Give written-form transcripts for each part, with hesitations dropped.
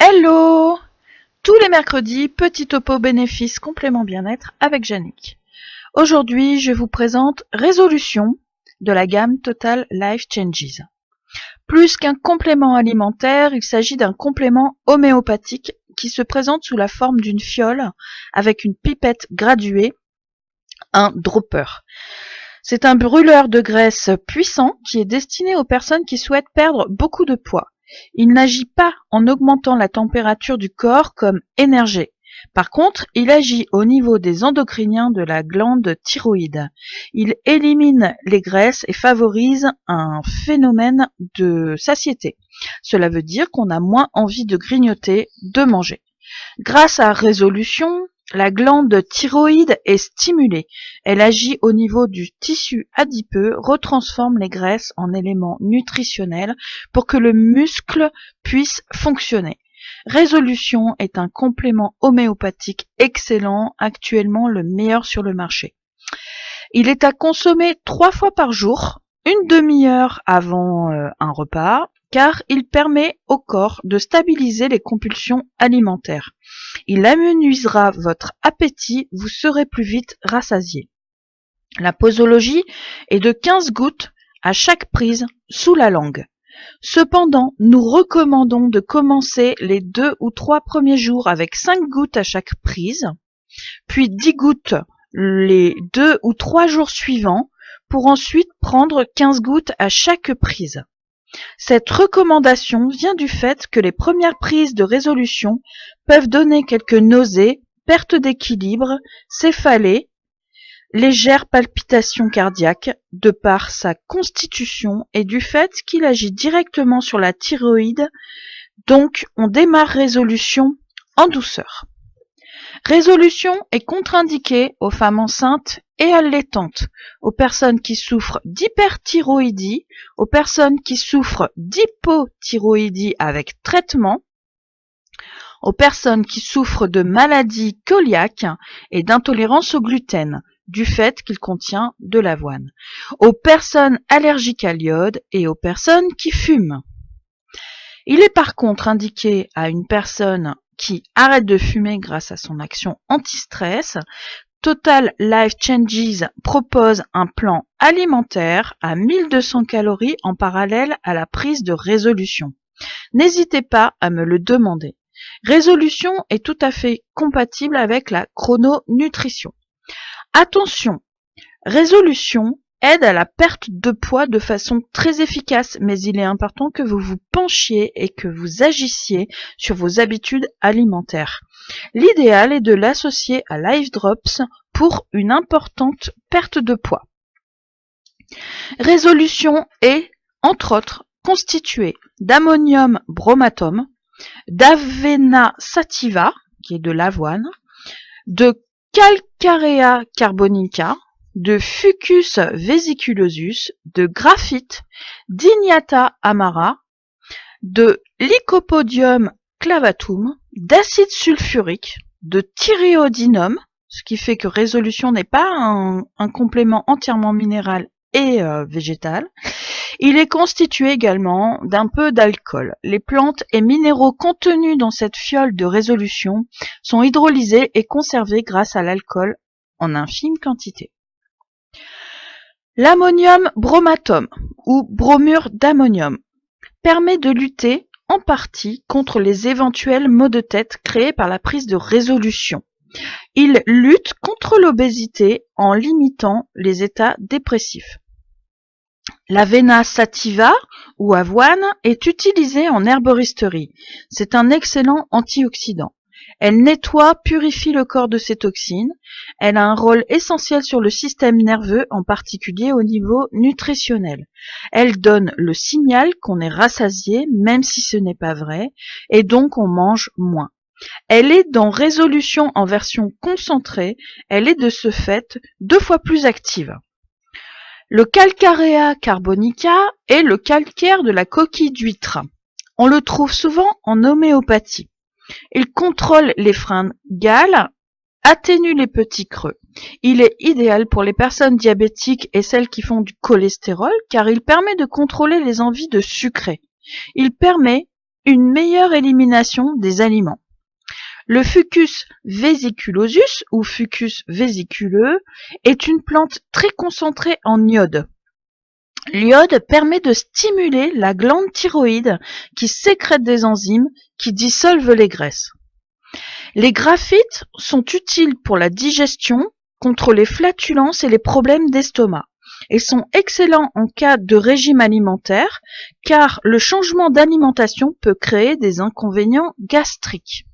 Hello! Tous les mercredis, petit topo bénéfice complément bien-être avec Yannick. Aujourd'hui, je vous présente Résolution de la gamme Total Life Changes. Plus qu'un complément alimentaire, il s'agit d'un complément homéopathique qui se présente sous la forme d'une fiole avec une pipette graduée, un dropper. C'est un brûleur de graisse puissant qui est destiné aux personnes qui souhaitent perdre beaucoup de poids. Il n'agit pas en augmentant la température du corps comme énergie. Par contre, il agit au niveau des endocriniens de la glande thyroïde. Il élimine les graisses et favorise un phénomène de satiété. Cela veut dire qu'on a moins envie de grignoter, de manger. Grâce à Résolution, la glande thyroïde est stimulée. Elle agit au niveau du tissu adipeux, retransforme les graisses en éléments nutritionnels pour que le muscle puisse fonctionner. Résolution est un complément homéopathique excellent, actuellement le meilleur sur le marché. Il est à consommer 3 fois par jour, une demi-heure avant un repas, car il permet au corps de stabiliser les compulsions alimentaires. Il amenuisera votre appétit, vous serez plus vite rassasié. La posologie est de 15 gouttes à chaque prise sous la langue. Cependant, nous recommandons de commencer les 2 ou 3 premiers jours avec 5 gouttes à chaque prise, puis 10 gouttes les 2 ou 3 jours suivants, pour ensuite prendre 15 gouttes à chaque prise. Cette recommandation vient du fait que les premières prises de Résolution peuvent donner quelques nausées, perte d'équilibre, céphalée, légères palpitations cardiaques, de par sa constitution et du fait qu'il agit directement sur la thyroïde, donc on démarre Résolution en douceur. Résolution est contre-indiquée aux femmes enceintes et allaitantes, aux personnes qui souffrent d'hyperthyroïdie, aux personnes qui souffrent d'hypothyroïdie avec traitement, aux personnes qui souffrent de maladies cœliaques et d'intolérance au gluten, du fait qu'il contient de l'avoine, aux personnes allergiques à l'iode et aux personnes qui fument. Il est par contre indiqué à une personne qui arrête de fumer grâce à son action anti-stress. Total Life Changes propose un plan alimentaire à 1200 calories en parallèle à la prise de Résolution. N'hésitez pas à me le demander. Résolution est tout à fait compatible avec la chrononutrition. Attention, Résolution aide à la perte de poids de façon très efficace, mais il est important que vous vous penchiez et que vous agissiez sur vos habitudes alimentaires. L'idéal est de l'associer à Life Drops pour une importante perte de poids. Résolution est, entre autres, constituée d'ammonium bromatum, d'Avena sativa, qui est de l'avoine, de Calcarea carbonica, de Fucus vesiculosus, de graphite, d'Ignatha amara, de Lycopodium clavatum, d'acide sulfurique, de thyréodinum, ce qui fait que Résolution n'est pas un complément entièrement minéral et végétal. Il est constitué également d'un peu d'alcool. Les plantes et minéraux contenus dans cette fiole de Résolution sont hydrolysés et conservés grâce à l'alcool en infime quantité. L'ammonium bromatum, ou bromure d'ammonium, permet de lutter en partie contre les éventuels maux de tête créés par la prise de Résolution. Il lutte contre l'obésité en limitant les états dépressifs. L'Avena sativa, ou avoine, est utilisée en herboristerie. C'est un excellent antioxydant. Elle nettoie, purifie le corps de ses toxines. Elle a un rôle essentiel sur le système nerveux, en particulier au niveau nutritionnel. Elle donne le signal qu'on est rassasié, même si ce n'est pas vrai, et donc on mange moins. Elle est dans Résolution en version concentrée. Elle est de ce fait 2 fois plus active. Le Calcarea carbonica est le calcaire de la coquille d'huître. On le trouve souvent en homéopathie. Il contrôle les fringales, atténue les petits creux. Il est idéal pour les personnes diabétiques et celles qui font du cholestérol car il permet de contrôler les envies de sucrer. Il permet une meilleure élimination des aliments. Le Fucus vesiculosus ou Fucus vésiculeux est une plante très concentrée en iode. L'iode permet de stimuler la glande thyroïde qui sécrète des enzymes qui dissolvent les graisses. Les graphites sont utiles pour la digestion, contre les flatulences et les problèmes d'estomac, et sont excellents en cas de régime alimentaire, car le changement d'alimentation peut créer des inconvénients gastriques.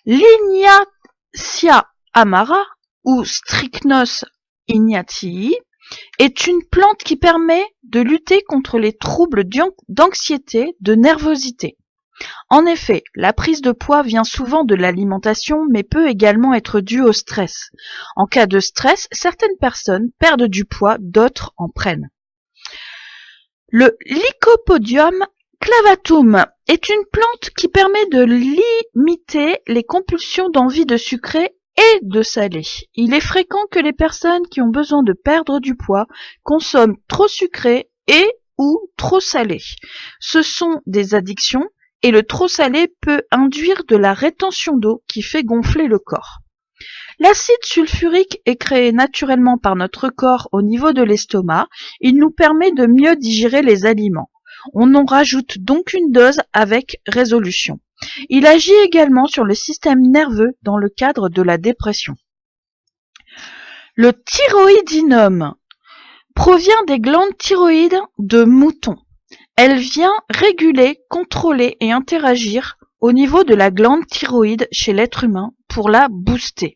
L'Ignatia amara ou Strychnos ignatii est une plante qui permet de lutter contre les troubles d'anxiété, de nervosité. En effet, la prise de poids vient souvent de l'alimentation, mais peut également être due au stress. En cas de stress, certaines personnes perdent du poids, d'autres en prennent. Le Lycopodium clavatum est une plante qui permet de limiter les compulsions d'envie de sucré et de salé. Il est fréquent que les personnes qui ont besoin de perdre du poids consomment trop sucré et ou trop salé. Ce sont des addictions et le trop salé peut induire de la rétention d'eau qui fait gonfler le corps. L'acide sulfurique est créé naturellement par notre corps au niveau de l'estomac. Il nous permet de mieux digérer les aliments. On en rajoute donc une dose avec résolution. Il agit également sur le système nerveux dans le cadre de la dépression. Le thyroïdinum provient des glandes thyroïdes de moutons. Elle vient réguler, contrôler et interagir au niveau de la glande thyroïde chez l'être humain pour la booster.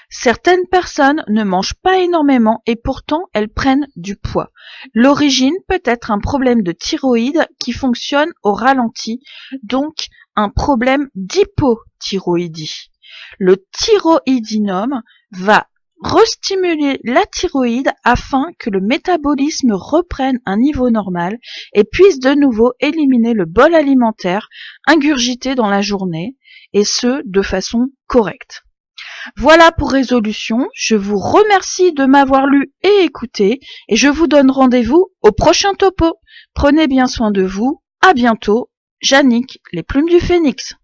Certaines personnes ne mangent pas énormément et pourtant elles prennent du poids. L'origine peut être un problème de thyroïde qui fonctionne au ralenti, donc un problème d'hypothyroïdie. Le thyroïdinum va restimuler la thyroïde afin que le métabolisme reprenne un niveau normal et puisse de nouveau éliminer le bol alimentaire ingurgité dans la journée, et ce de façon correcte. Voilà pour résolution, je vous remercie de m'avoir lu et écouté et je vous donne rendez-vous au prochain topo. Prenez bien soin de vous, à bientôt, Jannick, les plumes du phénix.